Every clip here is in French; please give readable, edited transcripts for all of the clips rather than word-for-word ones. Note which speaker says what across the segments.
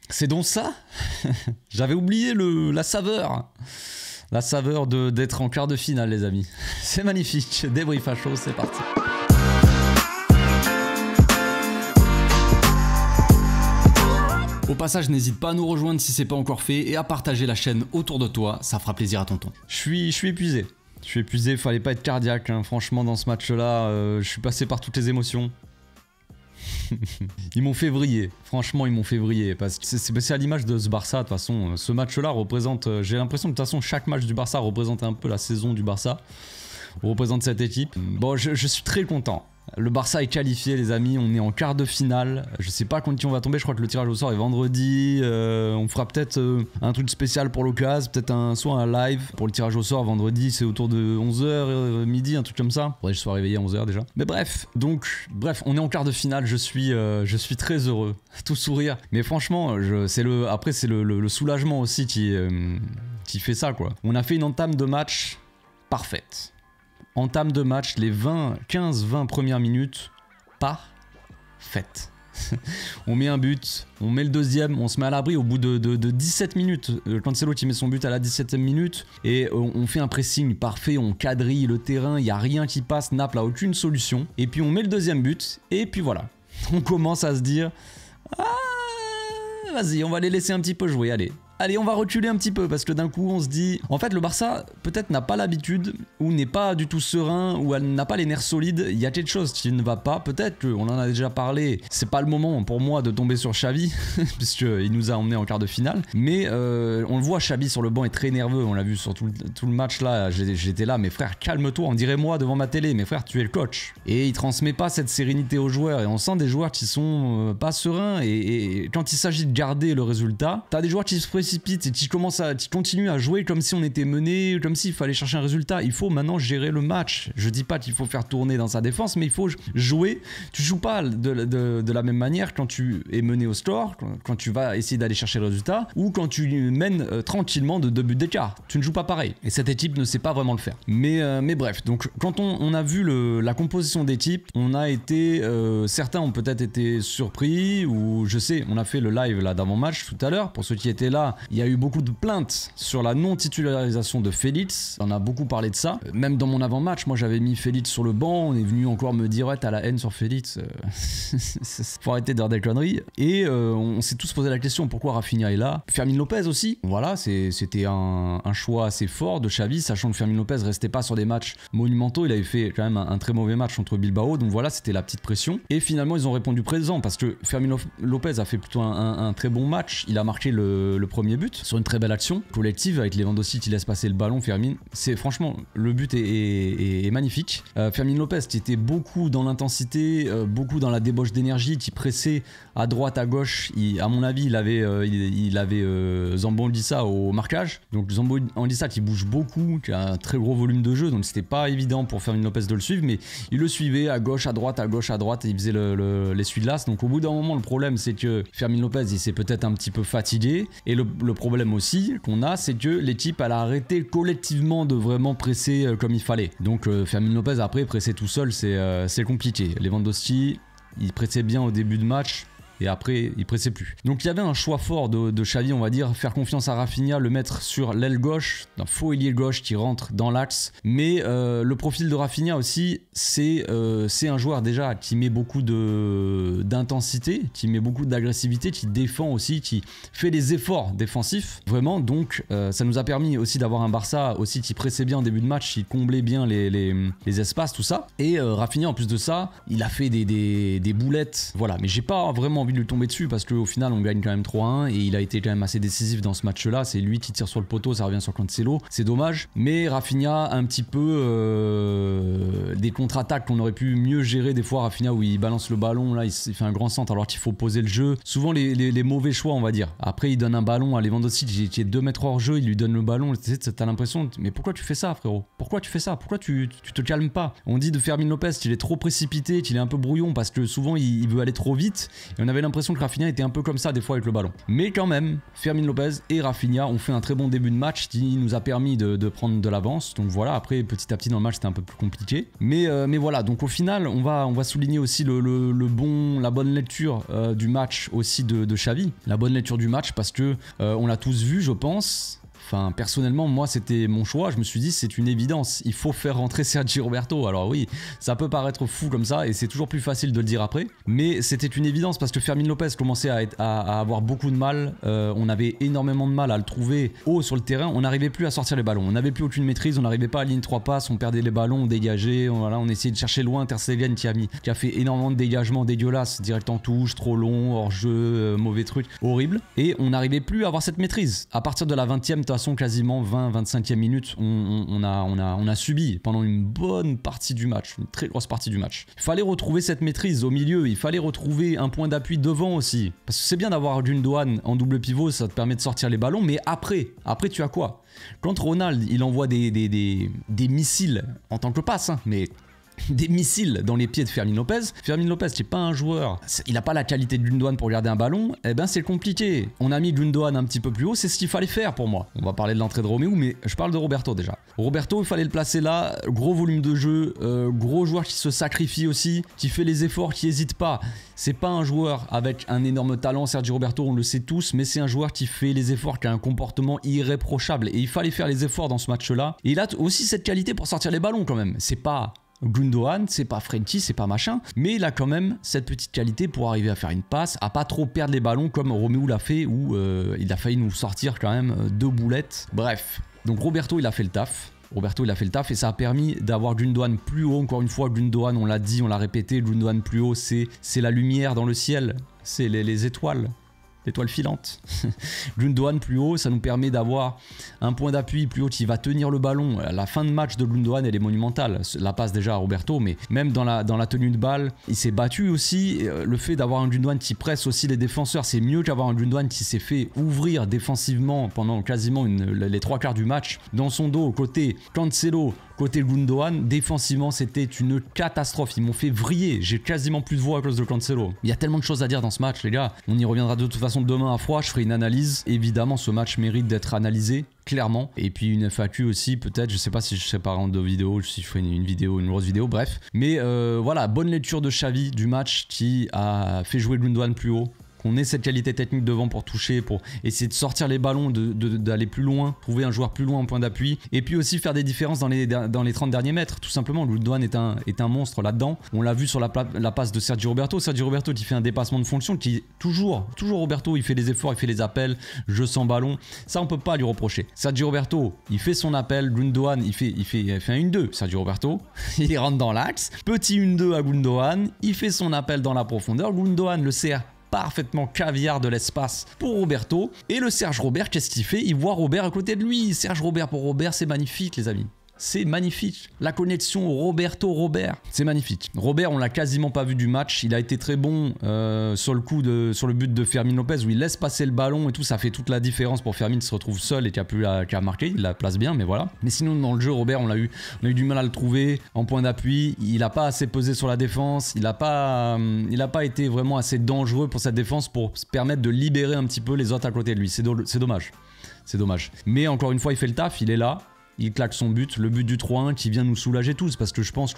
Speaker 1: C'est donc ça. J'avais oublié la saveur. La saveur d'être en quart de finale, les amis. C'est magnifique. Débrief à chaud, c'est parti. Au passage, n'hésite pas à nous rejoindre si c'est pas encore fait et à partager la chaîne autour de toi, ça fera plaisir à tonton. Je suis épuisé. Je suis épuisé, fallait pas être cardiaque, hein. Franchement, dans ce match-là, je suis passé par toutes les émotions. Ils m'ont fait vriller, franchement ils m'ont fait vriller, parce que c'est à l'image de ce Barça. De toute façon, ce match-là représente, j'ai l'impression que de toute façon chaque match du Barça représente un peu la saison du Barça, représente cette équipe. Bon, je suis très content. Le Barça est qualifié, les amis, on est en quart de finale. Je sais pas contre qui on va tomber, je crois que le tirage au sort est vendredi. On fera peut-être un truc spécial pour l'occasion, peut-être soit un live pour le tirage au sort vendredi, c'est autour de 11h, midi, un truc comme ça. Faudrait que je sois réveillé à 11h déjà. Mais bref, on est en quart de finale, je suis très heureux, tout sourire. Mais franchement, après c'est le soulagement aussi qui fait ça, quoi. On a fait une entame de match parfaite. Entame de match, les 15-20 premières minutes, parfaites. On met un but, on met le deuxième, on se met à l'abri au bout de 17 minutes. Cancelo qui met son but à la 17e minute et on fait un pressing parfait, on quadrille le terrain, il n'y a rien qui passe, Naples n'a aucune solution. Et puis on met le deuxième but et puis voilà. On commence à se dire « Ah, vas-y, on va les laisser un petit peu jouer, allez ». Allez, on va reculer un petit peu parce que d'un coup on se dit... En fait le Barça peut-être n'a pas l'habitude ou n'est pas du tout serein ou elle n'a pas les nerfs solides. Il y a quelque chose qui ne va pas. Peut-être qu'on en a déjà parlé. C'est pas le moment pour moi de tomber sur Xavi puisqu'il nous a emmenés en quart de finale. Mais on le voit, Xavi sur le banc est très nerveux. On l'a vu sur tout le match là. J'étais là, mais frère calme-toi. On dirait moi devant ma télé. Mais frère tu es le coach. Et il transmet pas cette sérénité aux joueurs. Et on sent des joueurs qui sont pas sereins. Et quand il s'agit de garder le résultat, t'as des joueurs qui se précipitent et qui continuent à jouer comme si on était mené, comme s'il fallait chercher un résultat. Il faut maintenant gérer le match. Je dis pas qu'il faut faire tourner dans sa défense, mais il faut jouer. Tu joues pas de la même manière quand tu es mené au score, quand tu vas essayer d'aller chercher le résultat, ou quand tu mènes tranquillement de 2 buts d'écart. Tu ne joues pas pareil. Et cette équipe ne sait pas vraiment le faire. Mais bref, donc quand on a vu la composition d'équipe, on a été... certains ont peut-être été surpris, ou je sais, on a fait le live là d'avant-match tout à l'heure. Pour ceux qui étaient là, il y a eu beaucoup de plaintes sur la non-titularisation de Félix. On a beaucoup parlé de ça. Même dans mon avant-match, moi j'avais mis Félix sur le banc. On est venu encore me dire ouais, t'as la haine sur Félix. Faut arrêter de dire des conneries. Et on s'est tous posé la question pourquoi Rafinha est là. Fermin Lopez aussi. Voilà, c'était un choix assez fort de Xavi, sachant que Fermin Lopez restait pas sur des matchs monumentaux. Il avait fait quand même un très mauvais match contre Bilbao. Donc voilà, c'était la petite pression. Et finalement, ils ont répondu présent parce que Fermin Lopez a fait plutôt un très bon match. Il a marqué le premier but sur une très belle action collective avec Lewandowski qui laisse passer le ballon. Fermin, c'est franchement le but est magnifique. Fermin Lopez qui était beaucoup dans l'intensité, beaucoup dans la débauche d'énergie, qui pressait à droite, à gauche. À mon avis, il avait Zambo Anguissa au marquage. Donc Zambo Anguissa qui bouge beaucoup, qui a un très gros volume de jeu, donc c'était pas évident pour Fermin Lopez de le suivre, mais il le suivait à gauche, à droite, et il faisait l'essuie-glace. Donc au bout d'un moment, le problème c'est que Fermin Lopez il s'est peut-être un petit peu fatigué, et le problème aussi qu'on a, c'est que l'équipe elle a arrêté collectivement de vraiment presser comme il fallait. Donc Fermin Lopez après presser tout seul c'est compliqué. Lewandowski il pressait bien au début de match, et après il pressait plus. Donc il y avait un choix fort de Xavi, on va dire, faire confiance à Rafinha, le mettre sur l'aile gauche, d'un faux ailier gauche qui rentre dans l'axe. Mais le profil de Rafinha aussi, c'est un joueur déjà qui met beaucoup d'intensité, qui met beaucoup d'agressivité, qui défend aussi, qui fait des efforts défensifs, vraiment. Donc ça nous a permis aussi d'avoir un Barça aussi qui pressait bien en début de match, qui comblait bien les espaces, tout ça. Et Rafinha en plus de ça, il a fait des boulettes, voilà. Mais j'ai pas vraiment envie de lui tomber dessus parce qu'au final on gagne quand même 3-1 et il a été quand même assez décisif dans ce match là. C'est lui qui tire sur le poteau, ça revient sur Cancelo, c'est dommage. Mais Rafinha un petit peu des contre-attaques qu'on aurait pu mieux gérer des fois. Rafinha où il balance le ballon, là il fait un grand centre alors qu'il faut poser le jeu, souvent les mauvais choix on va dire. Après il donne un ballon à Lewandowski qui est 2 mètres hors jeu, il lui donne le ballon, t'as l'impression mais pourquoi tu fais ça frérot, pourquoi tu fais ça, pourquoi tu te calmes pas. On dit de Fermin Lopez qu'il est trop précipité, qu'il est un peu brouillon parce que souvent il veut aller trop vite, et on avait j'avais l'impression que Rafinha était un peu comme ça des fois avec le ballon. Mais quand même, Fermin Lopez et Rafinha ont fait un très bon début de match qui nous a permis de prendre de l'avance. Donc voilà, après petit à petit dans le match c'était un peu plus compliqué. Mais voilà, donc au final on va souligner aussi la bonne lecture du match aussi de Xavi. La bonne lecture du match parce que on l'a tous vu je pense. Enfin, personnellement, moi, c'était mon choix. Je me suis dit, c'est une évidence. Il faut faire rentrer Sergi Roberto. Alors oui, ça peut paraître fou comme ça, et c'est toujours plus facile de le dire après. Mais c'était une évidence parce que Fermin Lopez commençait à avoir beaucoup de mal. On avait énormément de mal à le trouver haut sur le terrain. On n'arrivait plus à sortir les ballons. On n'avait plus aucune maîtrise. On n'arrivait pas à ligne 3 passes. On perdait les ballons, on dégageait. Voilà, on essayait de chercher loin. Ter Stegen qui a fait énormément de dégagements dégueulasses. Direct en touche, trop long, hors jeu, mauvais truc. Horrible. Et on n'arrivait plus à avoir cette maîtrise. À partir de la 20e, quasiment 20-25e minute, on a subi pendant une bonne partie du match, une très grosse partie du match. Il fallait retrouver cette maîtrise au milieu, il fallait retrouver un point d'appui devant aussi. Parce que c'est bien d'avoir Gundogan en double pivot, ça te permet de sortir les ballons, mais après tu as quoi? Quand Ronald, il envoie des missiles en tant que passe, hein, mais des missiles dans les pieds de Fermin Lopez. Fermin Lopez, qui n'est pas un joueur, il n'a pas la qualité de Gundogan pour garder un ballon, eh ben c'est compliqué. On a mis Gundogan un petit peu plus haut, c'est ce qu'il fallait faire pour moi. On va parler de l'entrée de Romeu, mais je parle de Roberto déjà. Roberto, il fallait le placer là, gros volume de jeu, gros joueur qui se sacrifie aussi, qui fait les efforts, qui n'hésite pas. C'est pas un joueur avec un énorme talent, Sergi Roberto, on le sait tous, mais c'est un joueur qui fait les efforts, qui a un comportement irréprochable. Et il fallait faire les efforts dans ce match-là. Et il a aussi cette qualité pour sortir les ballons quand même. C'est pas Gundogan, c'est pas Frenkie, c'est pas machin, mais il a quand même cette petite qualité pour arriver à faire une passe, à pas trop perdre les ballons comme Romeu l'a fait, où il a failli nous sortir quand même 2 boulettes. Bref, donc Roberto il a fait le taf. Et ça a permis d'avoir Gundogan plus haut. Encore une fois, Gundogan, on l'a dit, on l'a répété, Gundogan plus haut, c'est la lumière dans le ciel, c'est les étoiles. L'étoile filante. Gundogan plus haut, ça nous permet d'avoir un point d'appui plus haut qui va tenir le ballon. La fin de match de Gundogan, elle est monumentale. La passe déjà à Roberto, mais même dans la tenue de balle, il s'est battu aussi. Le fait d'avoir un Gundogan qui presse aussi les défenseurs, c'est mieux qu'avoir un Gundogan qui s'est fait ouvrir défensivement pendant quasiment les 3 quarts du match. Dans son dos, côté Cancelo, côté Gundogan, défensivement, c'était une catastrophe. Ils m'ont fait vriller. J'ai quasiment plus de voix à cause de Cancelo. Il y a tellement de choses à dire dans ce match, les gars. On y reviendra de toute façon demain à froid. Je ferai une analyse. Évidemment, ce match mérite d'être analysé, clairement. Et puis une FAQ aussi, peut-être. Je sais pas si je sépare en 2 vidéos, si je ferai une vidéo, une grosse vidéo, bref. Mais voilà, bonne lecture de Xavi du match qui a fait jouer Gundogan plus haut. Qu'on ait cette qualité technique devant pour toucher, pour essayer de sortir les ballons, d'aller plus loin, trouver un joueur plus loin en point d'appui, et puis aussi faire des différences dans les 30 derniers mètres. Tout simplement, Gundogan est un monstre là-dedans. On l'a vu sur la passe de Sergi Roberto. Sergi Roberto qui fait un dépassement de fonction, qui toujours Roberto, il fait les efforts, il fait les appels, jeu sans ballon. Ça, on peut pas lui reprocher. Sergi Roberto, il fait son appel. Gundogan, il fait un 1-2. Sergi Roberto, il rentre dans l'axe. Petit 1-2 à Gundogan, il fait son appel dans la profondeur. Gundogan le sert parfaitement caviar de l'espace pour Roberto. Et le Serge Robert, qu'est-ce qu'il fait? Il voit Robert à côté de lui. Serge Robert pour Robert, c'est magnifique les amis. C'est magnifique. La connexion Roberto-Robert, c'est magnifique. Robert, on l'a quasiment pas vu du match. Il a été très bon sur le but de Fermin Lopez où il laisse passer le ballon et tout. Ça fait toute la différence pour Fermin qui se retrouve seul et qui a marqué. Il la place bien, mais voilà. Mais sinon, dans le jeu, Robert, on a eu du mal à le trouver en point d'appui. Il n'a pas assez pesé sur la défense. Il n'a pas été vraiment assez dangereux pour cette défense pour se permettre de libérer un petit peu les autres à côté de lui. C'est dommage. C'est dommage. Mais encore une fois, il fait le taf. Il est là. Il claque son but, le but du 3-1 qui vient nous soulager tous parce que je pense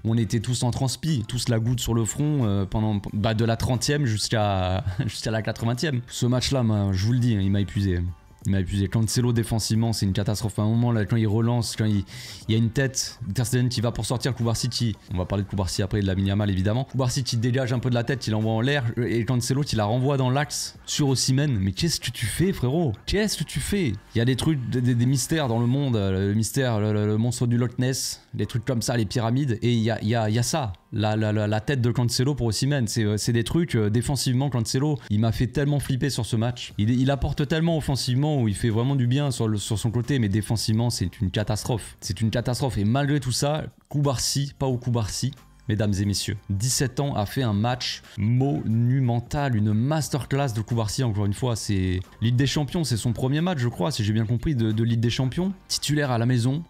Speaker 1: on était tous en transpi, tous la goutte sur le front pendant de la 30e jusqu'à la 80e. Ce match-là, je vous le dis, il m'a épuisé. Il m'a épuisé. Cancelo défensivement, c'est une catastrophe. À un moment, là, quand il relance, quand il y a une tête, Ter Stegen qui va pour sortir, Cubarsí qui... On va parler de Cubarsí après, de Lamine Yamal évidemment. Cubarsí qui dégage un peu de la tête, il l'envoie en l'air, et Cancelo qui la renvoie dans l'axe sur Osimhen. Mais qu'est-ce que tu fais, frérot? Qu'est-ce que tu fais? Il y a des trucs, des mystères dans le monde, le mystère, le monstre du Loch Ness, des trucs comme ça, les pyramides, et il y a ça. La tête de Cancelo pour Osimhen, c'est des trucs défensivement. Cancelo, il m'a fait tellement flipper sur ce match. Il apporte tellement offensivement où il fait vraiment du bien sur son côté, mais défensivement c'est une catastrophe. C'est une catastrophe et malgré tout ça, Cubarsí, pas au Cubarsí, mesdames et messieurs, 17 ans, a fait un match monumental, une masterclass de Cubarsí. Encore une fois, c'est Ligue des Champions, c'est son premier match je crois, si j'ai bien compris, de Ligue des Champions, titulaire à la maison.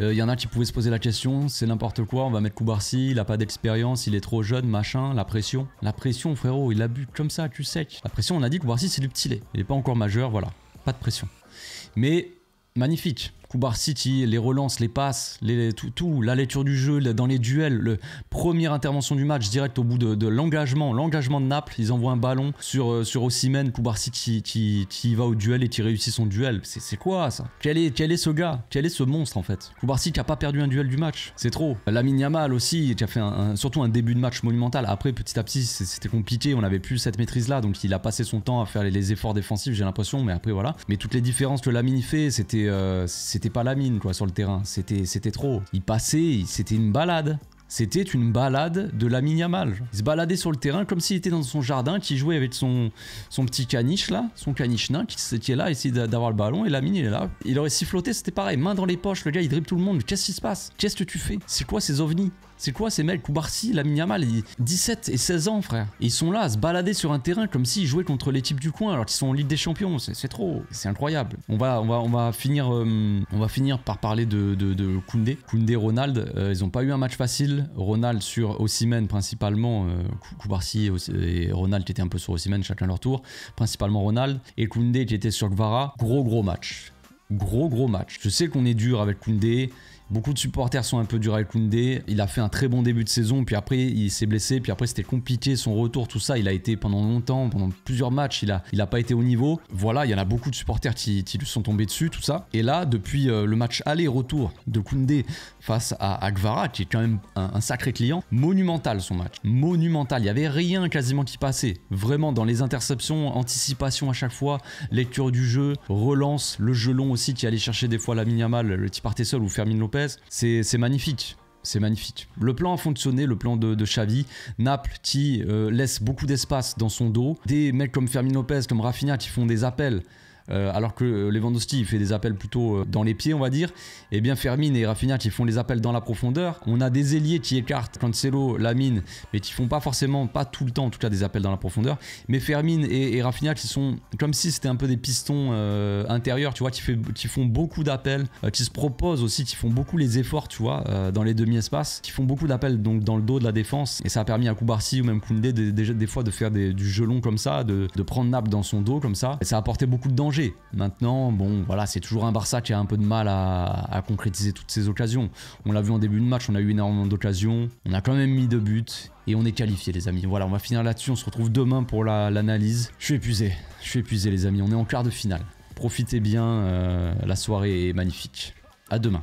Speaker 1: Il y en a qui pouvaient se poser la question, c'est n'importe quoi, on va mettre Koubarsi, il a pas d'expérience, il est trop jeune, machin, la pression. La pression, frérot, il a bu comme ça, tu sais. La pression, on a dit que Koubarsi, c'est du petit lait. Il est pas encore majeur, voilà, pas de pression. Mais magnifique. Koubarsi, les relances, les passes, tout, la lecture du jeu, dans les duels, première intervention du match, direct au bout de l'engagement de Naples, ils envoient un ballon sur Osimhen, Koubarsi qui va au duel et qui réussit son duel. C'est quoi ça? Quel est ce gars? Quel est ce monstre en fait? Koubarsi qui a pas perdu un duel du match, c'est trop. Lamine Yamal aussi, qui a fait surtout un début de match monumental. Après, petit à petit, c'était compliqué, on n'avait plus cette maîtrise là, donc il a passé son temps à faire les efforts défensifs, j'ai l'impression, mais après voilà. Mais toutes les différences que Lamine fait, c'était pas Lamine quoi sur le terrain, c'était trop. Il passait, c'était une balade. C'était une balade de Lamine Yamal. Il se baladait sur le terrain comme s'il était dans son jardin, qui jouait avec son petit caniche là, son caniche nain qui est là, essayer d'avoir le ballon, et Lamine il est là. Il aurait siffloté, c'était pareil, main dans les poches, le gars il dribble tout le monde. Qu'est-ce qui se passe? Qu'est-ce que tu fais? C'est quoi ces ovnis? C'est quoi ces mecs? Koubarsi, Lamine Yamal, 17 et 16 ans frère. Et ils sont là à se balader sur un terrain comme s'ils jouaient contre l'équipe du coin alors qu'ils sont en Ligue des Champions. C'est trop, c'est incroyable. On va finir par parler de Koundé. Koundé, Ronald, ils n'ont pas eu un match facile. Ronald sur Osimhen principalement, Koubarsi et Ronald qui étaient un peu sur Osimhen, chacun leur tour. Principalement Ronald. Et Koundé qui était sur Kvara. Gros match. Gros match. Je sais qu'on est dur avec Koundé. Beaucoup de supporters sont un peu durs avec Koundé. Il a fait un très bon début de saison, puis après il s'est blessé, puis après c'était compliqué, son retour, tout ça. Il a été pendant longtemps, pendant plusieurs matchs, il a pas été au niveau. Voilà, il y en a beaucoup de supporters qui lui sont tombés dessus, tout ça. Et là, depuis le match aller-retour de Koundé face à Kvara, qui est quand même un sacré client, monumental son match. Monumental, il n'y avait rien quasiment qui passait. Vraiment, dans les interceptions, anticipation à chaque fois, lecture du jeu, relance, le jeu long aussi qui allait chercher des fois Lamine Yamal, qui partait seul ou Fermin Lopez. C'est magnifique. C'est magnifique. Le plan a fonctionné, le plan de Xavi. Naples qui laisse beaucoup d'espace dans son dos. Des mecs comme Fermin Lopez, comme Rafinha qui font des appels. Alors que Lewandowski il fait des appels plutôt dans les pieds on va dire, et bien Fermin et Rafinha qui font les appels dans la profondeur. On a des ailiers qui écartent Cancelo, Lamine, mais qui font pas forcément, pas tout le temps en tout cas, des appels dans la profondeur. Mais Fermin et Rafinha qui sont comme si c'était un peu des pistons intérieurs, tu vois, qui font beaucoup d'appels, qui se proposent aussi, qui font beaucoup les efforts, tu vois, dans les demi-espaces, qui font beaucoup d'appels donc dans le dos de la défense. Et ça a permis à Koubarsi ou même Koundé des fois de faire du jeu long comme ça, de prendre Naples dans son dos comme ça. Et ça a apporté beaucoup de danger. Maintenant, bon, voilà, c'est toujours un Barça qui a un peu de mal à concrétiser toutes ces occasions. On l'a vu en début de match, on a eu énormément d'occasions. On a quand même mis 2 buts et on est qualifié, les amis. Voilà, on va finir là-dessus. On se retrouve demain pour l'analyse. Je suis épuisé, les amis. On est en quart de finale. Profitez bien, la soirée est magnifique. À demain.